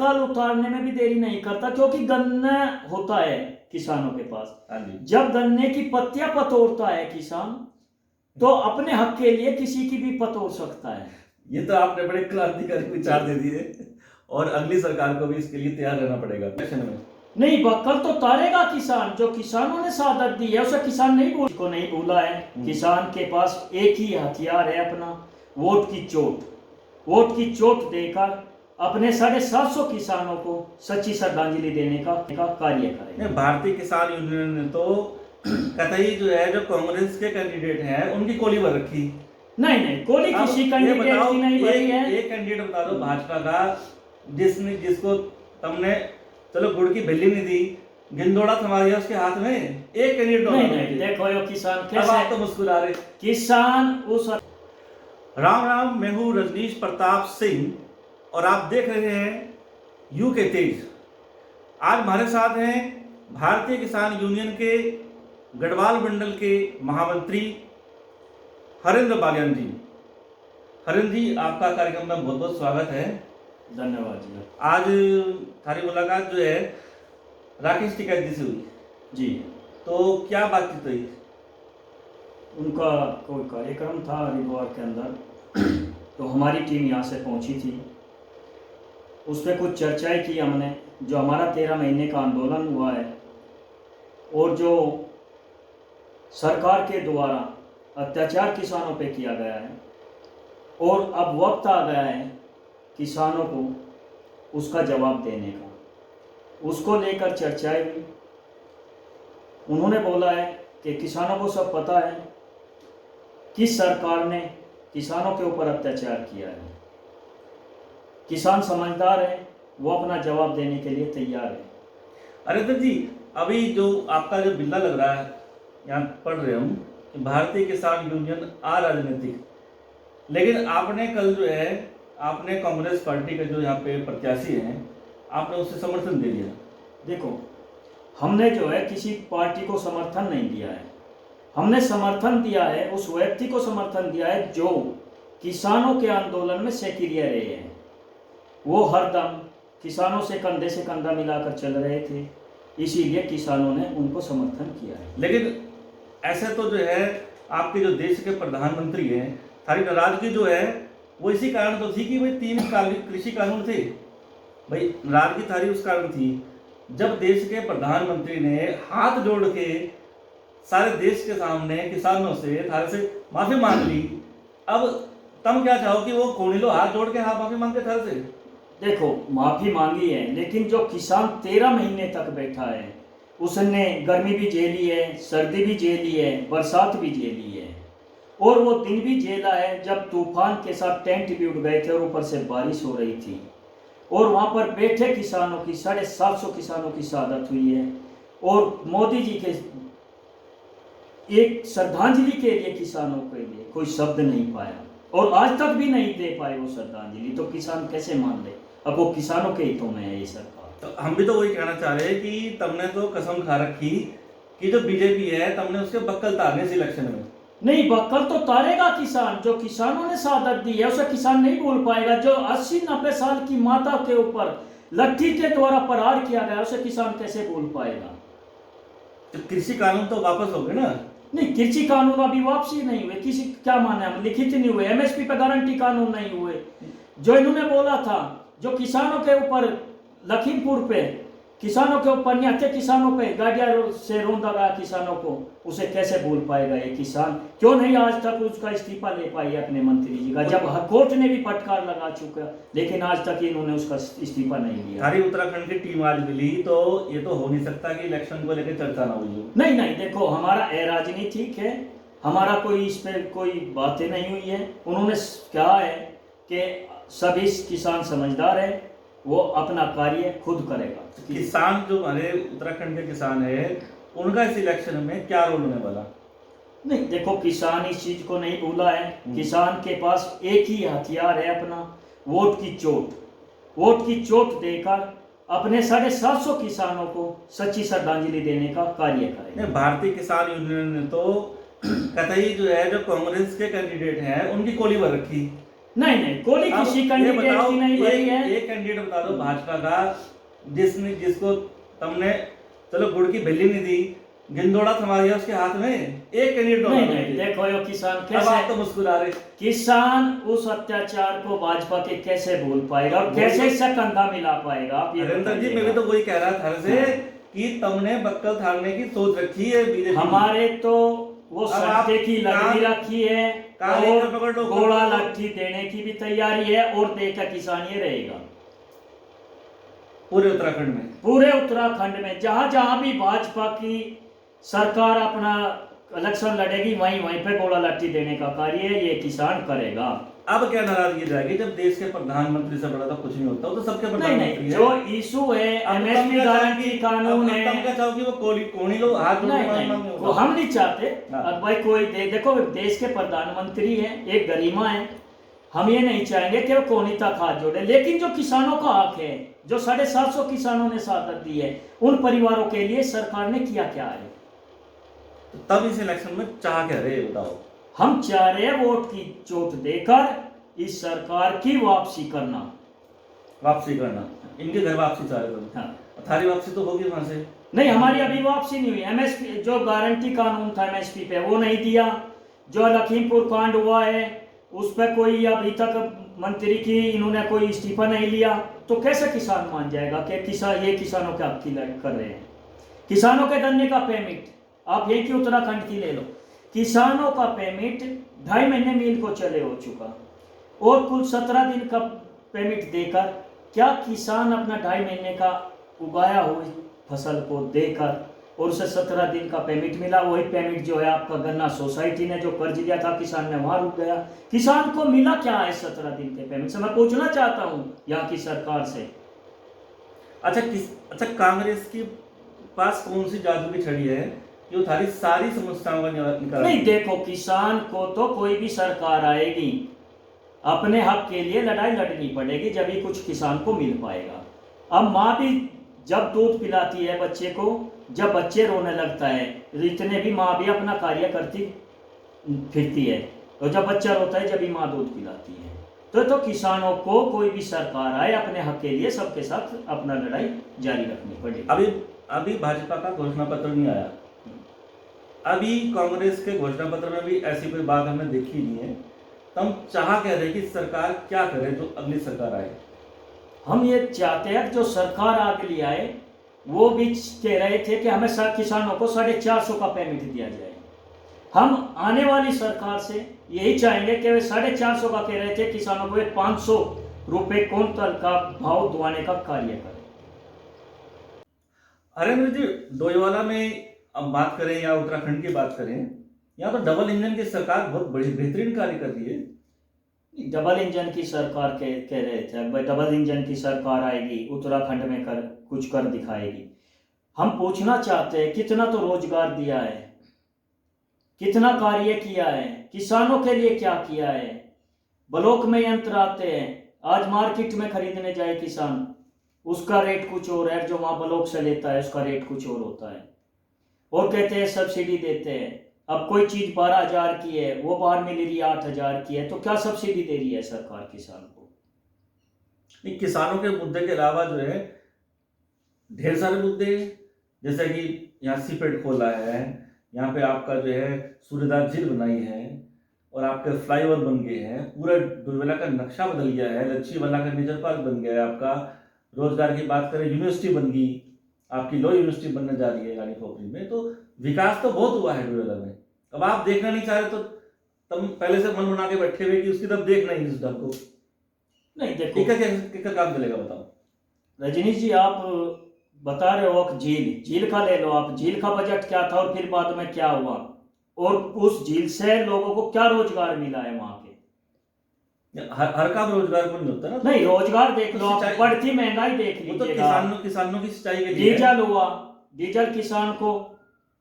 फल उतारने में भी देरी नहीं करता, क्योंकि गन्ना होता है किसानों के पास। जब गन्ने की पत्तियां पतोड़ता है किसान, तो अपने हक के लिए किसी की भी पतोड़ सकता है। ये तो आपने बड़े क्रांतिकारी विचार दे दिए, और अगली सरकार को भी इसके लिए तैयार रहना पड़ेगा इलेक्शन में। नहीं, बक्कल तो तारेगा किसान। जो किसानों ने शहादत दी है उसे किसान नहीं भूला है। किसान के पास एक ही हथियार है अपना, वोट की चोट। वोट की चोट देकर अपने 750 किसानों को सच्ची श्रद्धांजलि देने का कार्य करें। भारतीय किसान यूनियन ने तो कतई जो है, जो कांग्रेस के कैंडिडेट हैं उनकी कोली भर रखी। नहीं, कोली किसी कैंडिडेट की नहीं भरी है। एक कैंडिडेट बता दो भाजपा का जिसको तुमने चलो गुड़ की बिल्ली नहीं दी, गिंदोड़ा थमा दिया उसके हाथ में। एक कैंडिडेट नहीं, देखो यो किसान कैसे, आप तो मुस्कुरा रहे। किसान उस राम, मैं हूं रजनीश प्रताप सिंह और आप देख रहे हैं यूके तेज। आज हमारे साथ हैं भारतीय किसान यूनियन के गढ़वाल मंडल के महामंत्री हरेंद्र बालियान जी। हरेंद्र जी, आपका कार्यक्रम में बहुत बहुत स्वागत है। धन्यवाद जी। आज थारी मुलाकात जो है राकेश टिकैत जी से हुई जी, तो क्या बातचीत हुई? उनका कोई कार्यक्रम था हरिद्वार के अंदर, तो हमारी टीम यहाँ से पहुँची थी। उस पर कुछ चर्चाएं की हमने, जो हमारा 13 महीने का आंदोलन हुआ है और जो सरकार के द्वारा अत्याचार किसानों पे किया गया है, और अब वक्त आ गया है किसानों को उसका जवाब देने का, उसको लेकर चर्चाएं हुई। उन्होंने बोला है कि किसानों को सब पता है किस सरकार ने किसानों के ऊपर अत्याचार किया है। किसान समझदार है, वो अपना जवाब देने के लिए तैयार है। अरे जी, अभी जो आपका जो बिल्ला लग रहा है, यहाँ पढ़ रहे हम कि भारतीय किसान यूनियन अराजनीतिक, लेकिन आपने कल जो है आपने कांग्रेस पार्टी के जो यहाँ पे प्रत्याशी हैं आपने उससे समर्थन दे दिया। देखो, हमने जो है किसी पार्टी को समर्थन नहीं दिया है, हमने समर्थन दिया है उस व्यक्ति को समर्थन दिया है जो किसानों के आंदोलन में सक्रिय रहे हैं। वो हरदम किसानों से कंधा मिलाकर चल रहे थे, इसीलिए किसानों ने उनको समर्थन किया है। लेकिन ऐसे तो जो है आपके जो देश के प्रधानमंत्री हैं, सारी नाराजगी जो है वो इसी कारण तो थी कि भाई 3 कृषि कानून थे। भाई नाराजगी थारी उस कारण थी जब देश के प्रधानमंत्री ने हाथ जोड़ के सारे देश के सामने किसानों से थारे से माफी मांग ली। अब तुम क्या चाहो कि वो खोनी लो हाथ जोड़ के माफी मांगते थारे से? देखो, माफी मांगी है, लेकिन जो किसान 13 महीने तक बैठा है उसने गर्मी भी झेली है, सर्दी भी झेली है, बरसात भी झेली है, और वो दिन भी झेला है जब तूफान के साथ टेंट भी उड़ गए थे और ऊपर से बारिश हो रही थी, और वहाँ पर बैठे किसानों की 750 किसानों की शहादत हुई है। और मोदी जी के एक श्रद्धांजलि के लिए किसानों के लिए कोई शब्द नहीं पाया, और आज तक भी नहीं दे पाए वो श्रद्धांजलि, तो किसान कैसे मान ले? अब वो किसानों के हितों में है ये सरकार। तो हम भी तो वही कहना चाह रहे हैं कि तुमने तो कसम खा रखी कि जो बीजेपी है तुमने उसके बक्कल तारने इस इलेक्शन में। नहीं, बक्कल तो तारेगा किसान। जो किसानों ने शहादत दी है उसे किसान नहीं भूल पाएगा। जो 80-90 साल की माता के ऊपर लट्ठी के द्वारा प्रहार किया गया उसे किसान कैसे भूल पाएगा? तो कृषि कानून तो वापस हो गए ना? नहीं, कृषि कानून अभी वापसी नहीं हुए। किसी क्या माने, हम लिखित नहीं हुए। एमएसपी पे गारंटी कानून नहीं हुए। जो इन्होंने बोला था, जो किसानों के ऊपर लखीमपुर पे किसानों के ऊपर निहत्थे किसानों पे गाड़ियां से रौंदा गया किसानों को, उसे कैसे भूल पाएगा ये किसान? क्यों नहीं आज तक उसका इस्तीफा ले पाई अपने मंत्री जी का, जब कोर्ट ने भी फटकार लगा चुका, लेकिन आज तक इन्होंने उसका इस्तीफा नहीं लिया। हमारी उत्तराखंड की टीम आज मिली, तो ये तो हो नहीं सकता कि इलेक्शन को लेकर चर्चा ना हुई हो। नहीं, देखो, हमारा राजनीतिक है, हमारा कोई इस पर कोई बातें नहीं हुई है। उन्होंने कहा है कि सभी किसान समझदार है, वो अपना कार्य खुद करेगा। किसान जो हमारे उत्तराखंड के किसान है उनका इस इलेक्शन में क्या रोल होने वाला? नहीं, देखो, किसान इस चीज को नहीं भूला है। किसान के पास एक ही हथियार है अपना, वोट की चोट। वोट की चोट देकर अपने 750 किसानों को सच्ची श्रद्धांजलि देने का कार्य करें। भारतीय किसान यूनियन ने तो कतई जो है, जो कांग्रेस के कैंडिडेट हैं उनकी कोली भर रखी। नहीं नहीं, कोई अब किसी ये कैंडिडेट बताओ, की नहीं बनी है। एक कैंडिडेट बता दो भाजपा का जिसको तुमने चलो गुड़ की बिल्ली नहीं दी, गिंदोड़ा थमा दिया उसके हाथ में, एक कैंडिडेट नहीं नहीं, देखो ये किसान अब कैसे, आप तो मुस्कुरा रहे। किसान उस अत्याचार को भाजपा के कैसे भूल पाएगा और कैसे इससे कंधा मिला पाएगा, आप ये हरेंद्र जी, मैं भी बताइएगा। तो वही कह रहा था से कि तुमने बक्कल थाड़ने की सोच रखी है बीजेपी की। हमारे तो वो अब आप सट्टे की लगनी कान- रखी है कान और लेकर पकड़ लो, गोला लाठी देने की भी तैयारी है, और देखा किसान ये रहेगा पूरे उत्तराखंड में। पूरे उत्तराखंड में जहां जहां भी भाजपा की सरकार अपना इलेक्शन लड़ेगी, वहीं वहीं पे गोला लाठी देने का कार्य ये किसान करेगा। अब क्या नाराजगी जाएगी जब देश के प्रधानमंत्री से बड़ा तो कुछ नहीं होता, वो तो सबके नहीं प्रधानमंत्री नहीं, है। जो इशू है अब तुम एमएसपी क्या गारंटी चाहोगी? कानून अब है, तुम क्या चाहोगी वो कोणी लोग हाथ जोड़ के नहीं मांगे नहीं, होगा? वो हम नहीं चाहते। हाँ। अब भाई कोई देखो देश के प्रधानमंत्री हैं, एक गरिमा है, हम ये नहीं चाहेंगे कि वो कोनी तक हाथ जोड़े, लेकिन जो किसानों का हक है, जो 750 किसानों ने शहादत दी है, उन परिवारों के लिए सरकार ने किया क्या है? तो तब इस इलेक्शन में चाह क्या रहे बताओ? हम चाह रहे हैं वोट की चोट देकर इस सरकार की वापसी करना। वापसी करना, इनके घर वापसी चाह रहे तुम? हाँ। थारी वापसी तो होगी वहां से। नहीं, हमारी अभी वापसी नहीं हुई। एमएसपी जो गारंटी कानून था एमएसपी पे, वो नहीं दिया। जो लखीमपुर कांड हुआ है उस पर कोई अभी तक मंत्री की इन्होंने कोई इस्तीफा नहीं लिया, तो कैसे किसान मान जाएगा कि ये किसानों के हक की लड़ाई कर रहे हैं? किसानों के गन्ने का पेमेंट आप यही की उत्तराखंड की ले लो, किसानों का पेमेंट 2.5 महीने मिल को चले हो चुका, और कुल 17 दिन का पेमेंट देकर क्या किसान अपना 2.5 महीने का उगाया हुई फसल को देकर और उसे 17 दिन का पेमेंट मिला? वही पेमेंट जो है आपका गन्ना सोसाइटी ने जो कर्ज लिया था किसान ने वहां रुक गया। किसान को मिला क्या है 17 दिन के पेमेंट से? मैं पूछना चाहता हूं यहाँ की सरकार से। अच्छा, कांग्रेस के पास कौन सी जादू की छड़ी है कि वो थारी सारी समस्याओं का निकाल? नहीं, देखो किसान को तो कोई भी सरकार आएगी अपने हक के लिए लड़ाई लड़नी पड़ेगी, जब ही कुछ किसान को मिल पाएगा। अब माँ भी जब दूध पिलाती है बच्चे को, जब बच्चे रोने लगता है, इतने भी माँ भी अपना कार्य करती फिरती है, और जब बच्चा रोता है जब भी माँ दूध पिलाती है। तो किसानों को कोई भी सरकार आए अपने हक के लिए सबके साथ अपना लड़ाई जारी रखनी पड़ेगी। अभी भाजपा का घोषणा पत्र नहीं आया, अभी कांग्रेस के घोषणा पत्र में भी ऐसी कोई बात हमने देखी नहीं है। तुम चाह कह रहे कि सरकार क्या करे जो अगली सरकार आए? हम ये चाहते हैं जो सरकार आगे आए, वो भी कह रहे थे कि हमें किसानों को 450 का पेमेंट दिया जाए। हम आने वाली सरकार से यही चाहेंगे कि वे 450 का कह रहे थे, किसानों को 500 रुपये क्विंटल का भाव दुआने का कार्य करें। हरेंद्र जी, डोईवाला में अब बात करें या उत्तराखंड की बात करें, यहाँ तो डबल इंजन की सरकार बहुत बड़ी बेहतरीन कार्य कर रही है। डबल इंजन की सरकार कह रहे थे, डबल इंजन की सरकार आएगी उत्तराखंड में कुछ कर दिखाएगी। हम पूछना चाहते हैं कितना तो रोजगार दिया है, कितना कार्य किया है, किसानों के लिए क्या किया है? ब्लॉक में यंत्र आते हैं, आज मार्केट में खरीदने जाए किसान, उसका रेट कुछ और है, जो वहां ब्लॉक से लेता है उसका रेट कुछ और होता है, और कहते हैं सब्सिडी देते हैं। अब कोई चीज 12,000 की है, वो बाहर मिल रही है 8,000 की है, तो क्या सब्सिडी दे रही है सरकार किसान को? नहीं, किसानों के मुद्दे के अलावा जो है ढेर सारे मुद्दे हैं, जैसे कि यहाँ सीपेट खोला है, यहाँ पे आपका जो है सूर्यदास झील बनाई है, और आपके फ्लाईओवर बन गए हैं, पूरा डोईवाला का नक्शा बदल गया है, लच्छीवाला का नेचर पार्क बन गया है, आपका रोजगार की बात करें यूनिवर्सिटी बन गई, आपकी लॉ यूनिवर्सिटी बनने जा रही है रानी पोखरी में, तो विकास तो बहुत हुआ है डोईवाला में। अब आप देखना नहीं चाह रहे तो तुम पहले से मन बना के बैठे हुए कि उसकी तरफ देखना ही इस डर को नहीं। देखो किका काम चलेगा बताओ? रजनीश जी, आप बता रहे हो कि झील का ले लो आप, झील का बजट क्या था और फिर बाद में क्या हुआ, और उस झील से लोगों को क्या रोजगार मिला है वहां के? हर काम रोजगार को नहीं होता ना। नहीं, रोजगार देख लो आप, सिंचाई- बढ़ती महंगाई देख वो तो लीजिएगा। किसानों की सिंचाई के लिए है। डीजल हुआ, डीजल किसान को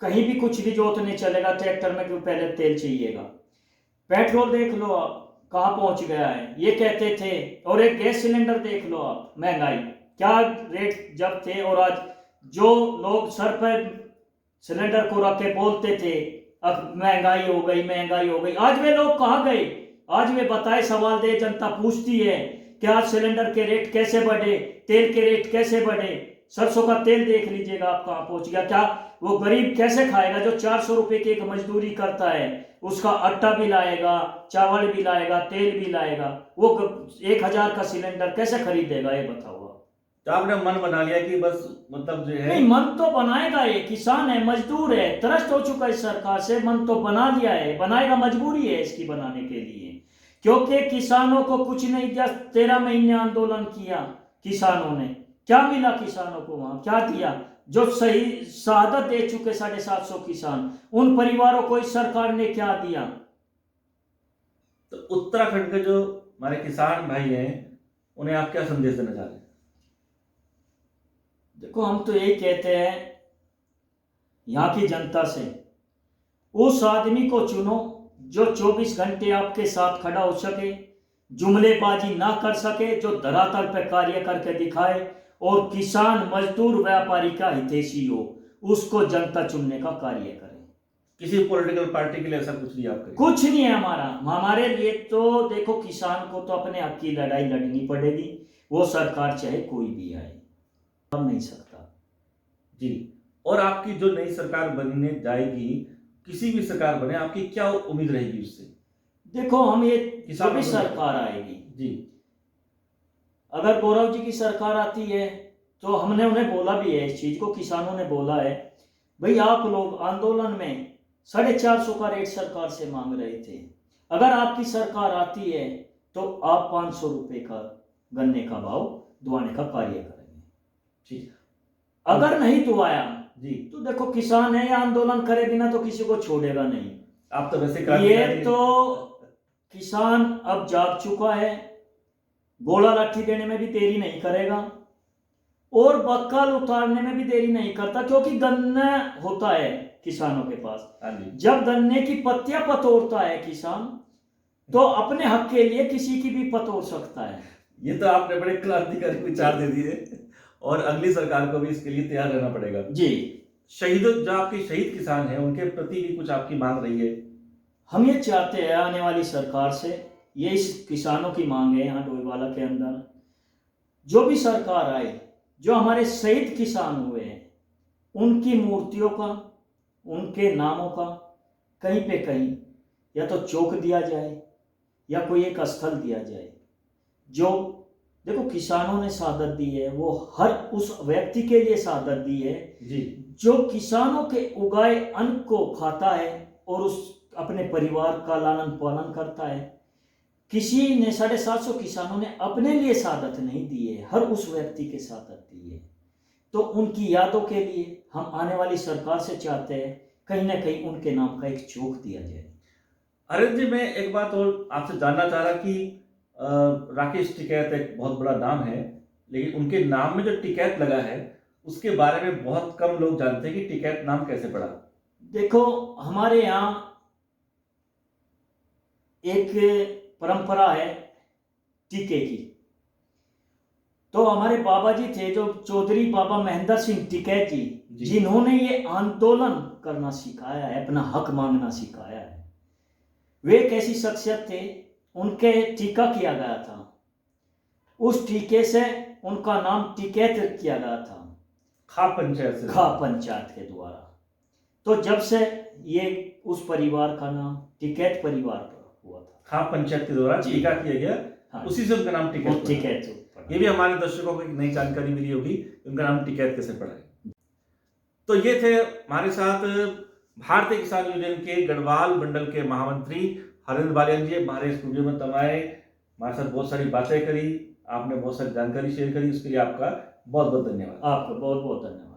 कहीं भी कुछ भी जोत नहीं चलेगा, ट्रैक्टर में क्यों पहले तेल चाहिएगा। पेट्रोल देख लो आप कहाँ पहुंच गया है, ये कहते थे। और एक गैस सिलेंडर देख लो आप, महंगाई क्या रेट जब थे, और आज जो लोग सर पर सिलेंडर को रख के बोलते थे अब महंगाई हो गई, महंगाई हो गई, आज वे लोग कहाँ गए? आज वे बताए सवाल दे, जनता पूछती है कि आज सिलेंडर के रेट कैसे बढ़े, तेल के रेट कैसे बढ़े। सरसों का तेल देख लीजिएगा आप कहाँ पहुंच गया। क्या वो गरीब कैसे खाएगा जो 400 रुपए की एक मजदूरी करता है, उसका आटा भी लाएगा, चावल भी लाएगा, तेल भी लाएगा, वो 1000 का सिलेंडर कैसे खरीदेगा, ये बताओ। तो आपने मन बना लिया कि बस मतलब जो है, नहीं, मन तो बनाएगा, ये किसान है, मजदूर है, त्रस्त हो चुका है सरकार से, मन तो बना लिया है, बनाएगा, मजबूरी है इसकी बनाने के लिए, क्योंकि किसानों को कुछ नहीं दिया। 13 महीने आंदोलन किया किसानों ने, क्या मिला किसानों को वहां, क्या दिया? जो सही शहादत दे चुके 750 किसान, उन परिवारों को इस सरकार ने क्या दिया? तो उत्तराखंड के जो हमारे किसान भाई हैं उन्हें आप क्या संदेश देना चाह रहे हैं? देखो, हम तो यही कहते हैं यहाँ की जनता से, उस आदमी को चुनो जो 24 घंटे आपके साथ खड़ा हो सके, जुमलेबाजी ना कर सके, जो धरातल पर कार्य करके दिखाए और किसान, मजदूर, व्यापारी का हितैषी हो, उसको जनता चुनने का कार्य करे। किसी पॉलिटिकल पार्टी के लिए ऐसा कुछ नहीं आपका? कुछ नहीं है हमारे लिए तो देखो, किसान को तो अपने हक की लड़ाई लड़नी पड़ेगी, वो सरकार चाहे कोई भी आए, हम नहीं सकता जी। और आपकी जो नई सरकार बनने जाएगी, किसी भी सरकार बने, आपकी क्या उम्मीद रहेगी उससे? देखो, हम ये किसान भी सरकार आएगी जी, अगर गौरव जी की सरकार आती है तो हमने उन्हें बोला भी है इस चीज को, किसानों ने बोला है, भाई आप लोग आंदोलन में 450 का रेट सरकार से मांग रहे थे, अगर आपकी सरकार आती है तो आप 500 रुपए का गन्ने का भाव दुआने का कार्य करेंगे। ठीक। अगर नहीं दुआया जी, तो देखो, किसान है, या आंदोलन करे बिना तो किसी को छोड़ेगा नहीं। आप तो वैसे ये तो किसान अब जाग चुका है, गोला लाठी देने में भी देरी नहीं करेगा और बक्कल उतारने में भी देरी नहीं करता, क्योंकि गन्ना होता है किसानों के पास। हाँ जी। जब गन्ने की पत्तियां पतोड़ता है किसान, तो अपने हक के लिए किसी की भी पतोड़ सकता है। ये तो आपने बड़े क्रांतिकारी विचार दे दिए और अगली सरकार को भी इसके लिए तैयार रहना पड़ेगा जी। शहीदों, जो आपके शहीद किसान हैं, उनके प्रति भी कुछ आपकी मांग रही है? हम ये चाहते हैं आने वाली सरकार से, ये इस किसानों की मांग है यहाँ डोईवाला के अंदर, जो भी सरकार आए, जो हमारे शहीद किसान हुए हैं उनकी मूर्तियों का, उनके नामों का कहीं पे कहीं या तो चौक दिया जाए या कोई एक स्थल दिया जाए। जो देखो, किसानों ने शहादत दी है, वो हर उस व्यक्ति के लिए शहादत दी है जी, जो किसानों के उगाए अन्न को खाता है और उस अपने परिवार का लालन पालन करता है। किसी ने 750 किसानों ने अपने लिए शहादत नहीं दी है, हर उस व्यक्ति के शहादत दी है। तो उनकी यादों के लिए हम आने वाली सरकार से चाहते हैं कहीं ना कहीं उनके नाम का एक चौक दिया जाए। अरे जी, मैं एक बात और आपसे जानना चाह रहा कि राकेश टिकैत एक बहुत बड़ा नाम है, लेकिन उनके नाम में जो टिकैत लगा है उसके बारे में बहुत कम लोग जानते हैं कि टिकैत नाम कैसे पड़ा। देखो, हमारे यहाँ एक परंपरा है टीके की। तो हमारे बाबा जी थे जो चौधरी बाबा महेंद्र सिंह टिकैत जी, जिन्होंने ये आंदोलन करना सिखाया है, अपना हक मांगना सिखाया है। वे एक ऐसी शख्सियत थे, उनके टीका किया गया था, उस टीके से उनका नाम टिकैत किया गया था, खाप पंचायत से, खाप पंचायत के द्वारा। तो जब से ये उस परिवार का नाम टिकैत परिवार हुआ था, खाप पंचायत के द्वारा टीका किया गया। हाँ, उसी से उनका नाम टिकैत टिकैत। ये भी हमारे दर्शकों को एक नई जानकारी मिली होगी, उनका नाम टिकैत कैसे पड़ा है। तो ये थे हमारे साथ भारतीय किसान यूनियन के गढ़वाल मंडल के महामंत्री हरेंद्र बालियान जी हमारे स्टूडियो में तब आए, हमारे साथ बहुत सारी बातें करी, आपने बहुत सारी जानकारी शेयर करी, उसके लिए आपका बहुत बहुत धन्यवाद। आपका बहुत बहुत धन्यवाद।